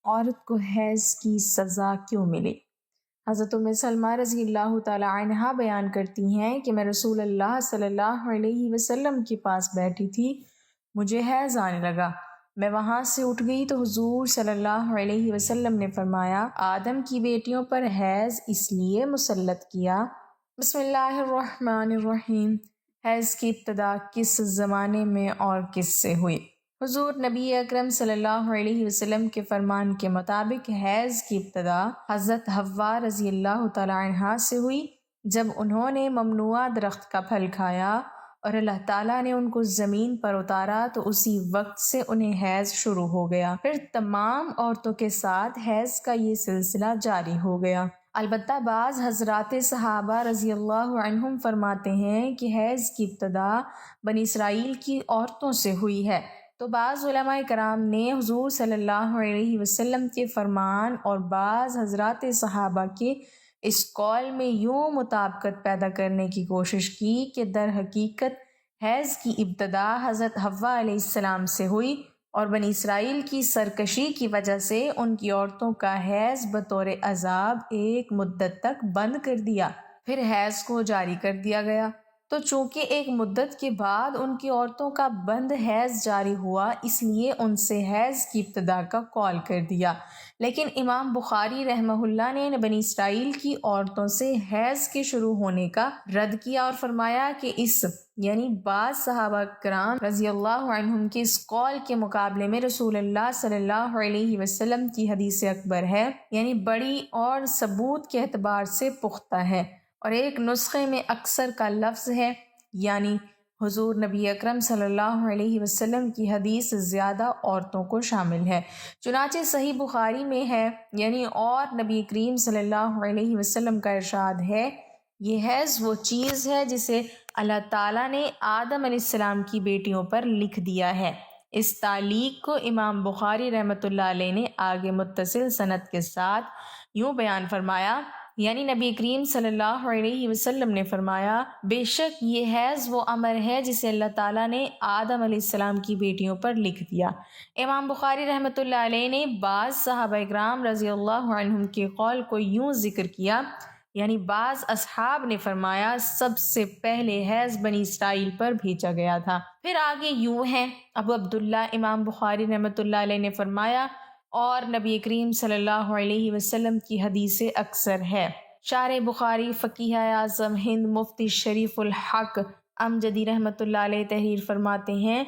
عورت کو حیض کی سزا کیوں ملی؟ حضرت ام سلمہ رضی اللہ تعالی عنہا بیان کرتی ہیں کہ میں رسول اللہ صلی اللہ علیہ وسلم کے پاس بیٹھی تھی، مجھے حیض آنے لگا، میں وہاں سے اٹھ گئی تو حضور صلی اللہ علیہ وسلم نے فرمایا، آدم کی بیٹیوں پر حیض اس لیے مسلط کیا۔ بسم اللہ الرحمن الرحیم۔ حیض کی ابتدا کس زمانے میں اور کس سے ہوئی؟ حضور نبی اکرم صلی اللہ علیہ وسلم کے فرمان کے مطابق حیض کی ابتدا حضرت حوا رضی اللہ تعالی عنہا سے ہوئی، جب انہوں نے ممنوعہ درخت کا پھل کھایا اور اللہ تعالیٰ نے ان کو زمین پر اتارا تو اسی وقت سے انہیں حیض شروع ہو گیا۔ پھر تمام عورتوں کے ساتھ حیض کا یہ سلسلہ جاری ہو گیا۔ البتہ بعض حضرات صحابہ رضی اللہ عنہم فرماتے ہیں کہ حیض کی ابتدا بنی اسرائیل کی عورتوں سے ہوئی ہے، تو بعض علماء کرام نے حضور صلی اللہ علیہ وسلم کے فرمان اور بعض حضرات صحابہ کے اس قول میں یوں مطابقت پیدا کرنے کی کوشش کی کہ در حقیقت حیض کی ابتدا حضرت حوا علیہ السلام سے ہوئی اور بنی اسرائیل کی سرکشی کی وجہ سے ان کی عورتوں کا حیض بطور عذاب ایک مدت تک بند کر دیا، پھر حیض کو جاری کر دیا گیا۔ تو چونکہ ایک مدت کے بعد ان کی عورتوں کا بند حیض جاری ہوا، اس لیے ان سے حیض کی ابتدا کا قول کر دیا۔ لیکن امام بخاری رحمہ اللہ نے بنی اسرائیل کی عورتوں سے حیض کے شروع ہونے کا رد کیا اور فرمایا کہ اس یعنی بعض صحابہ کرام رضی اللہ عنہم کے اس قول کے مقابلے میں رسول اللہ صلی اللہ علیہ وسلم کی حدیث اکبر ہے، یعنی بڑی اور ثبوت کے اعتبار سے پختہ ہے، اور ایک نسخے میں اکثر کا لفظ ہے، یعنی حضور نبی اکرم صلی اللہ علیہ وسلم کی حدیث زیادہ عورتوں کو شامل ہے۔ چنانچہ صحیح بخاری میں ہے، یعنی اور نبی کریم صلی اللہ علیہ وسلم کا ارشاد ہے، یہ حیض وہ چیز ہے جسے اللہ تعالیٰ نے آدم علیہ السلام کی بیٹیوں پر لکھ دیا ہے۔ اس تعلیق کو امام بخاری رحمۃ اللہ علیہ نے آگے متصل سند کے ساتھ یوں بیان فرمایا، یعنی نبی کریم صلی اللہ علیہ وسلم نے فرمایا، بے شک یہ حیض وہ امر ہے جسے اللہ تعالیٰ نے آدم علیہ السلام کی بیٹیوں پر لکھ دیا۔ امام بخاری رحمۃ اللہ علیہ نے بعض صحابہ اکرام رضی اللہ عنہم کے قول کو یوں ذکر کیا، یعنی بعض اصحاب نے فرمایا سب سے پہلے حیض بنی اسرائیل پر بھیجا گیا تھا۔ پھر آگے یوں ہے، ابو عبداللہ امام بخاری رحمۃ اللہ علیہ نے فرمایا، اور نبی کریم صلی اللہ علیہ وسلم کی حدیث اکثر ہے۔ شارح بخاری فقیہ اعظم ہند مفتی شریف الحق امجدی رحمۃ اللہ علیہ تحریر فرماتے ہیں،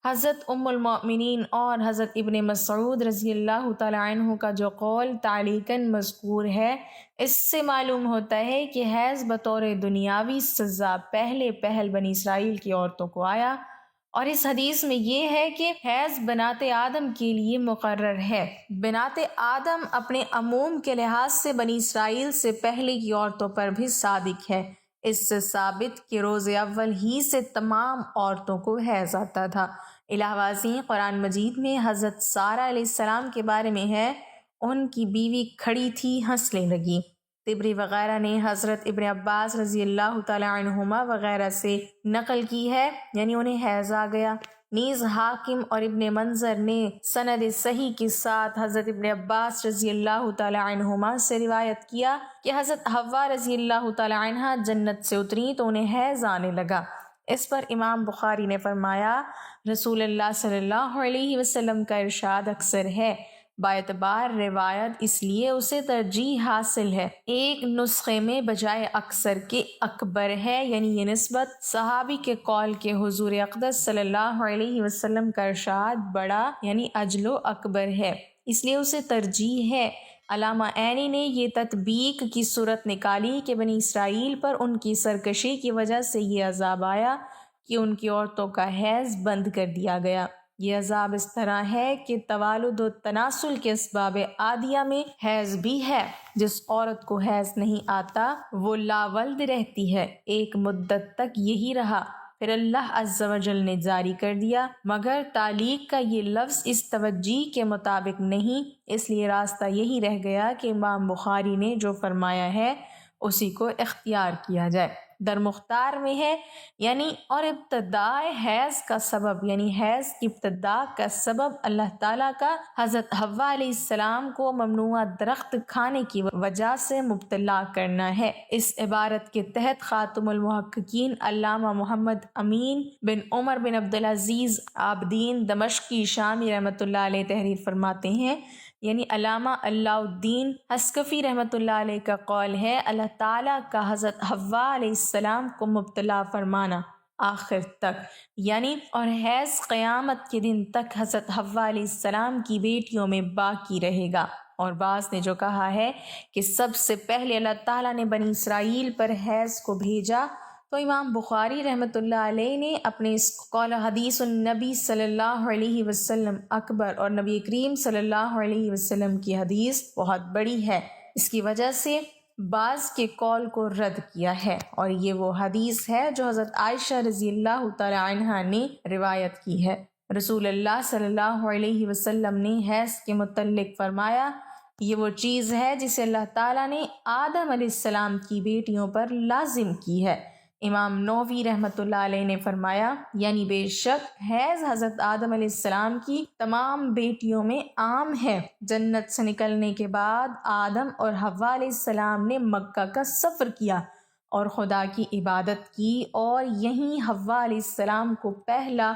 حضرت ام المؤمنین اور حضرت ابن مسعود رضی اللہ تعالی عنہ کا جو قول تعلیقاً مذکور ہے، اس سے معلوم ہوتا ہے کہ حیض بطور دنیاوی سزا پہل بنی اسرائیل کی عورتوں کو آیا، اور اس حدیث میں یہ ہے کہ حیض بنات آدم کے لیے مقرر ہے۔ بنات آدم اپنے عموم کے لحاظ سے بنی اسرائیل سے پہلے کی عورتوں پر بھی صادق ہے۔ اس سے ثابت کہ روز اول ہی سے تمام عورتوں کو حیض آتا تھا۔ علاوہ ازیں قرآن مجید میں حضرت سارہ علیہ السلام کے بارے میں ہے، ان کی بیوی کھڑی تھی، ہنسنے لگی۔ طبری وغیرہ نے حضرت ابن عباس رضی اللہ تعالی عنہما وغیرہ سے نقل کی ہے، یعنی انہیں حیض آ گیا۔ نیز حاکم اور ابن منظر نے سند صحیح کے ساتھ حضرت ابن عباس رضی اللہ تعالی عنہما سے روایت کیا کہ حضرت حوا رضی اللہ تعالی عنہا جنت سے اتری تو انہیں حیض آنے لگا۔ اس پر امام بخاری نے فرمایا، رسول اللہ صلی اللہ علیہ وسلم کا ارشاد اکثر ہے، باعتبار روایت اس لیے اسے ترجیح حاصل ہے۔ ایک نسخے میں بجائے اکثر کے اکبر ہے، یعنی یہ نسبت صحابی کے قول کے حضور اقدس صلی اللہ علیہ وسلم کا ارشاد بڑا یعنی اجل و اکبر ہے، اس لیے اسے ترجیح ہے۔ علامہ عینی نے یہ تطبیق کی صورت نکالی کہ بنی اسرائیل پر ان کی سرکشی کی وجہ سے یہ عذاب آیا کہ ان کی عورتوں کا حیض بند کر دیا گیا۔ یہ عذاب اس طرح ہے کہ توالد و تناسل کے اسباب عادیہ میں حیض بھی ہے۔ جس عورت کو حیض نہیں آتا وہ لاولد رہتی ہے، ایک مدت تک یہی رہا، پھر اللہ عز و جل نے جاری کر دیا، مگر تعلیق کا یہ لفظ اس توجہ کے مطابق نہیں، اس لیے راستہ یہی رہ گیا کہ امام بخاری نے جو فرمایا ہے اسی کو اختیار کیا جائے۔ در مختار میں ہے، یعنی اور ابتداء حیض کا سبب یعنی حیض کی ابتدا کا سبب اللہ تعالیٰ کا حضرت حوا علیہ السلام کو ممنوع درخت کھانے کی وجہ سے مبتلا کرنا ہے۔ اس عبارت کے تحت خاتم المحققین علامہ محمد امین بن عمر بن عبدالعزیز عابدین دمشقی شامی رحمۃ اللہ علیہ تحریر فرماتے ہیں، یعنی علامہ اللہ الدین حسکفی رحمۃ اللہ علیہ کا قول ہے اللہ تعالیٰ کا حضرت حوا علیہ السلام کو مبتلا فرمانا آخر تک، یعنی اور حیض قیامت کے دن تک حضرت حوا علیہ السلام کی بیٹیوں میں باقی رہے گا۔ اور بعض نے جو کہا ہے کہ سب سے پہلے اللہ تعالیٰ نے بنی اسرائیل پر حیض کو بھیجا، تو امام بخاری رحمۃ اللہ علیہ نے اپنے اس قول حدیث النبی صلی اللہ علیہ وسلم اکبر اور نبی کریم صلی اللہ علیہ وسلم کی حدیث بہت بڑی ہے، اس کی وجہ سے بعض کے قول کو رد کیا ہے، اور یہ وہ حدیث ہے جو حضرت عائشہ رضی اللہ تعالی عنہا نے روایت کی ہے۔ رسول اللہ صلی اللہ علیہ وسلم نے حیض کے متعلق فرمایا، یہ وہ چیز ہے جسے اللہ تعالیٰ نے آدم علیہ السلام کی بیٹیوں پر لازم کی ہے۔ امام نووی رحمۃ اللہ علیہ نے فرمایا، یعنی بے شک حیض حضرت آدم علیہ السلام کی تمام بیٹیوں میں عام ہے۔ جنت سے نکلنے کے بعد آدم اور حوا علیہ السلام نے مکہ کا سفر کیا اور خدا کی عبادت کی، اور یہیں حوا علیہ السلام کو پہلا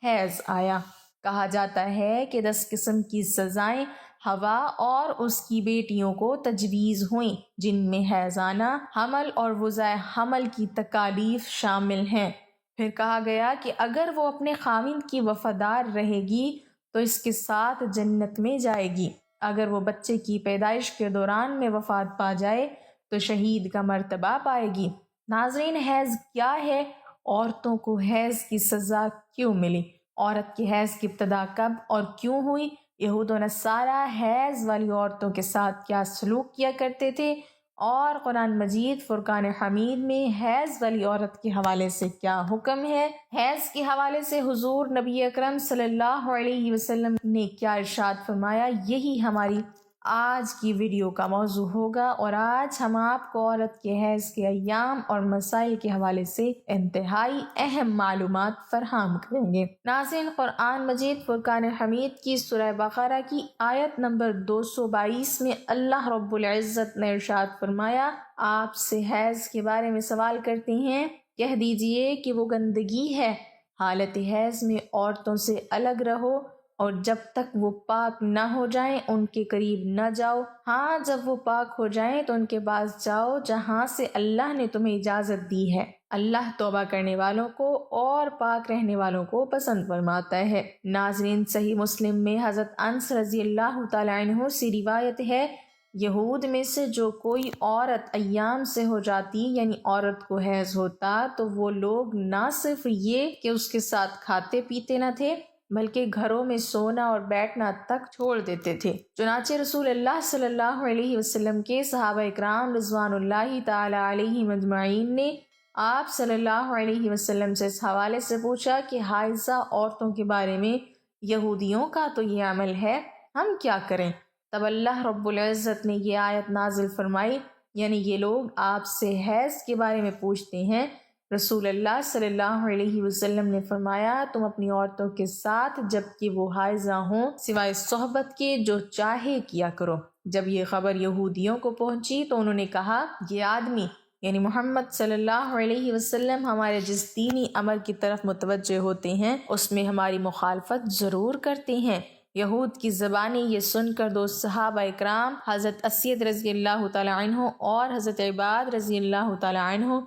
حیض آیا۔ کہا جاتا ہے کہ 10 قسم کی سزائیں حوا اور اس کی بیٹیوں کو تجویز ہوئیں، جن میں حیضانہ حمل اور وضع حمل کی تکالیف شامل ہیں۔ پھر کہا گیا کہ اگر وہ اپنے خاوند کی وفادار رہے گی تو اس کے ساتھ جنت میں جائے گی، اگر وہ بچے کی پیدائش کے دوران میں وفات پا جائے تو شہید کا مرتبہ پائے گی۔ ناظرین، حیض کیا ہے؟ عورتوں کو حیض کی سزا کیوں ملی؟ عورت کی حیض کی ابتدا کب اور کیوں ہوئی؟ یہود و نصارہ حیض والی عورتوں کے ساتھ کیا سلوک کیا کرتے تھے؟ اور قرآن مجید فرقان حمید میں حیض والی عورت کے حوالے سے کیا حکم ہے؟ حیض کے حوالے سے حضور نبی اکرم صلی اللہ علیہ وسلم نے کیا ارشاد فرمایا، یہی ہماری آج کی ویڈیو کا موضوع ہوگا، اور آج ہم آپ کو عورت کے حیض کے ایام اور مسائل کے حوالے سے انتہائی اہم معلومات فراہم کریں گے۔ ناظرین، قرآن مجید فرقان حمید کی سورہ بقرہ کی آیت نمبر 222 میں اللہ رب العزت نے ارشاد فرمایا، آپ سے حیض کے بارے میں سوال کرتے ہیں، کہہ دیجئے کہ وہ گندگی ہے، حالت حیض میں عورتوں سے الگ رہو، اور جب تک وہ پاک نہ ہو جائیں ان کے قریب نہ جاؤ، ہاں جب وہ پاک ہو جائیں تو ان کے پاس جاؤ جہاں سے اللہ نے تمہیں اجازت دی ہے، اللہ توبہ کرنے والوں کو اور پاک رہنے والوں کو پسند فرماتا ہے۔ ناظرین، صحیح مسلم میں حضرت انس رضی اللہ تعالی عنہ سے روایت ہے، یہود میں سے جو کوئی عورت ایام سے ہو جاتی یعنی عورت کو حیض ہوتا تو وہ لوگ نہ صرف یہ کہ اس کے ساتھ کھاتے پیتے نہ تھے بلکہ گھروں میں سونا اور بیٹھنا تک چھوڑ دیتے تھے۔ چنانچہ رسول اللہ صلی اللہ علیہ وسلم کے صحابہ اکرام رضوان اللہ تعالی علیہم اجمعین نے آپ صلی اللہ علیہ وسلم سے اس حوالے سے پوچھا کہ حائضہ عورتوں کے بارے میں یہودیوں کا تو یہ عمل ہے، ہم کیا کریں؟ تب اللہ رب العزت نے یہ آیت نازل فرمائی، یعنی یہ لوگ آپ سے حیض کے بارے میں پوچھتے ہیں، رسول اللہ صلی اللہ علیہ وسلم نے فرمایا، تم اپنی عورتوں کے ساتھ جب کہ وہ حائضہ ہوں سوائے صحبت کے جو چاہے کیا کرو۔ جب یہ خبر یہودیوں کو پہنچی تو انہوں نے کہا، یہ آدمی یعنی محمد صلی اللہ علیہ وسلم ہمارے جس دینی امر کی طرف متوجہ ہوتے ہیں اس میں ہماری مخالفت ضرور کرتے ہیں۔ یہود کی زبانیں یہ سن کر دو صحابہ اکرام حضرت اسید رضی اللہ تعالی عنہ اور حضرت عباد رضی اللہ تعالی عنہ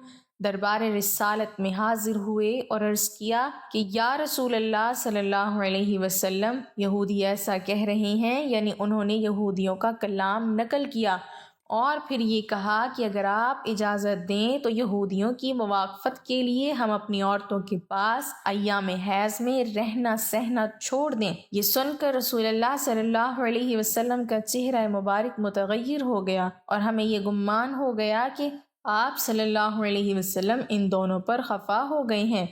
دربار رسالت میں حاضر ہوئے اور عرض کیا کہ یا رسول اللہ صلی اللہ علیہ وسلم، یہودی ایسا کہہ رہے ہیں، یعنی انہوں نے یہودیوں کا کلام نقل کیا اور پھر یہ کہا کہ اگر آپ اجازت دیں تو یہودیوں کی موافقت کے لیے ہم اپنی عورتوں کے پاس ایام حیض میں رہنا سہنا چھوڑ دیں۔ یہ سن کر رسول اللہ صلی اللہ علیہ وسلم کا چہرہ مبارک متغیر ہو گیا اور ہمیں یہ گمان ہو گیا کہ آپ صلی اللہ علیہ وسلم ان دونوں پر خفا ہو گئے ہیں۔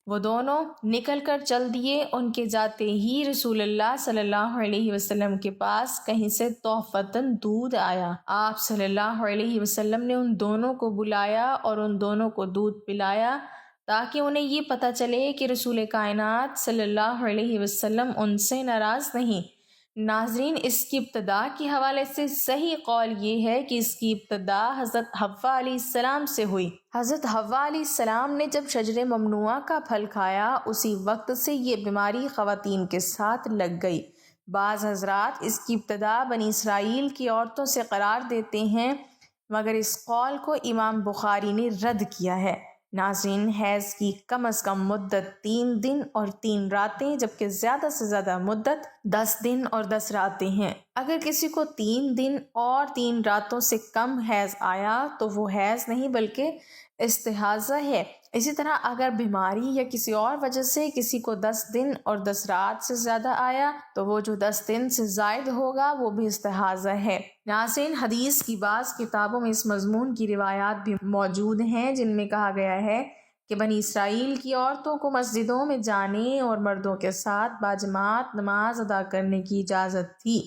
وہ دونوں نکل کر چل دیے۔ ان کے جاتے ہی رسول اللہ صلی اللہ علیہ وسلم کے پاس کہیں سے تحفتاً دودھ آیا۔ آپ صلی اللہ علیہ وسلم نے ان دونوں کو بلایا اور ان دونوں کو دودھ پلایا تاکہ انہیں یہ پتہ چلے کہ رسول کائنات صلی اللہ علیہ وسلم ان سے ناراض نہیں۔ ناظرین، اس کی ابتدا کے حوالے سے صحیح قول یہ ہے کہ اس کی ابتدا حضرت حوا علیہ السلام سے ہوئی۔ حضرت حوا علیہ السلام نے جب شجر ممنوعہ کا پھل کھایا، اسی وقت سے یہ بیماری خواتین کے ساتھ لگ گئی۔ بعض حضرات اس کی ابتدا بنی اسرائیل کی عورتوں سے قرار دیتے ہیں، مگر اس قول کو امام بخاری نے رد کیا ہے۔ ناظرین، حیض کی کم از کم مدت 3 دن اور 3 راتیں جبکہ زیادہ سے زیادہ مدت 10 دن اور 10 راتیں ہیں۔ اگر کسی کو 3 دن اور 3 راتوں سے کم حیض آیا تو وہ حیض نہیں بلکہ استحاضہ ہے۔ اسی طرح اگر بیماری یا کسی اور وجہ سے کسی کو 10 دن اور 10 رات سے زیادہ آیا تو وہ جو 10 دن سے زائد ہوگا وہ بھی استحاضہ ہے۔ ناظرین، حدیث کی بعض کتابوں میں اس مضمون کی روایات بھی موجود ہیں جن میں کہا گیا ہے کہ بنی اسرائیل کی عورتوں کو مسجدوں میں جانے اور مردوں کے ساتھ باجماعت نماز ادا کرنے کی اجازت تھی۔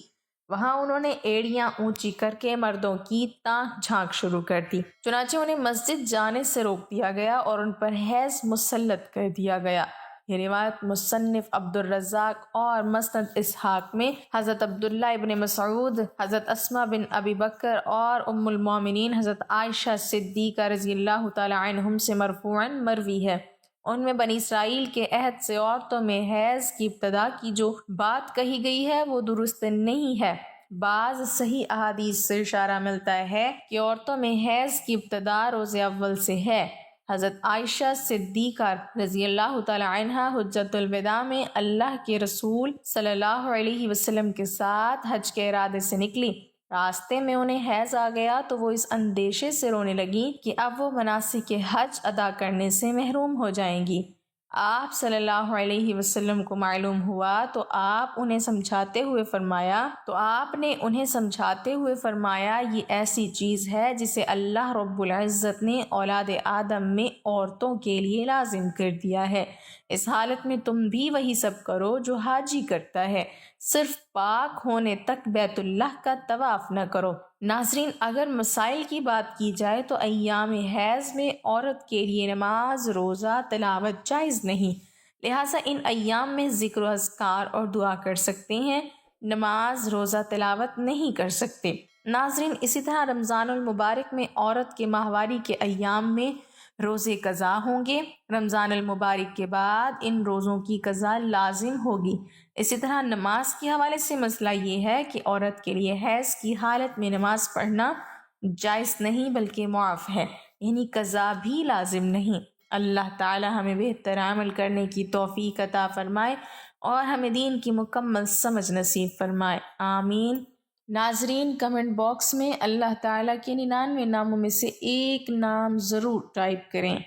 وہاں انہوں نے ایڑیاں اونچی کر کے مردوں کی تانک جھانک شروع کر دی، چنانچہ انہیں مسجد جانے سے روک دیا گیا اور ان پر حیض مسلط کر دیا گیا۔ یہ روایت مصنف عبد الرزاق اور مسند اسحاق میں حضرت عبداللہ ابن مسعود، حضرت اسماء بن ابی بکر اور ام المومنین حضرت عائشہ صدیقہ رضی اللہ تعالی عنہم سے مرفوعاً مروی ہے۔ ان میں بنی اسرائیل کے عہد سے عورتوں میں حیض کی ابتدا کی جو بات کہی گئی ہے وہ درست نہیں ہے۔ بعض صحیح احادیث سے اشارہ ملتا ہے کہ عورتوں میں حیض کی ابتدا روز اول سے ہے۔ حضرت عائشہ صدیقہ رضی اللہ تعالی عنہا حجۃ الوداع میں اللہ کے رسول صلی اللہ علیہ وسلم کے ساتھ حج کے ارادے سے نکلی۔ راستے میں انہیں حیض آ گیا تو وہ اس اندیشے سے رونے لگیں کہ اب وہ مناسک حج ادا کرنے سے محروم ہو جائیں گی۔ آپ صلی اللہ علیہ وسلم کو معلوم ہوا تو آپ نے انہیں سمجھاتے ہوئے فرمایا یہ ایسی چیز ہے جسے اللہ رب العزت نے اولاد آدم میں عورتوں کے لیے لازم کر دیا ہے۔ اس حالت میں تم بھی وہی سب کرو جو حاجی کرتا ہے، صرف پاک ہونے تک بیت اللہ کا طواف نہ کرو۔ ناظرین، اگر مسائل کی بات کی جائے تو ایام حیض میں عورت کے لیے نماز، روزہ، تلاوت جائز نہیں، لہٰذا ان ایام میں ذکر و اذکار اور دعا کر سکتے ہیں، نماز، روزہ، تلاوت نہیں کر سکتے۔ ناظرین، اسی طرح رمضان المبارک میں عورت کے ماہواری کے ایام میں روزے قضا ہوں گے۔ رمضان المبارک کے بعد ان روزوں کی قضا لازم ہوگی۔ اسی طرح نماز کے حوالے سے مسئلہ یہ ہے کہ عورت کے لیے حیض کی حالت میں نماز پڑھنا جائز نہیں بلکہ معاف ہے، یعنی قضا بھی لازم نہیں۔ اللہ تعالی ہمیں بہتر عمل کرنے کی توفیق عطا فرمائے اور ہمیں دین کی مکمل سمجھ نصیب فرمائے، آمین۔ ناظرین، کمنٹ باکس میں اللہ تعالیٰ کے 99 ناموں میں سے ایک نام ضرور ٹائپ کریں۔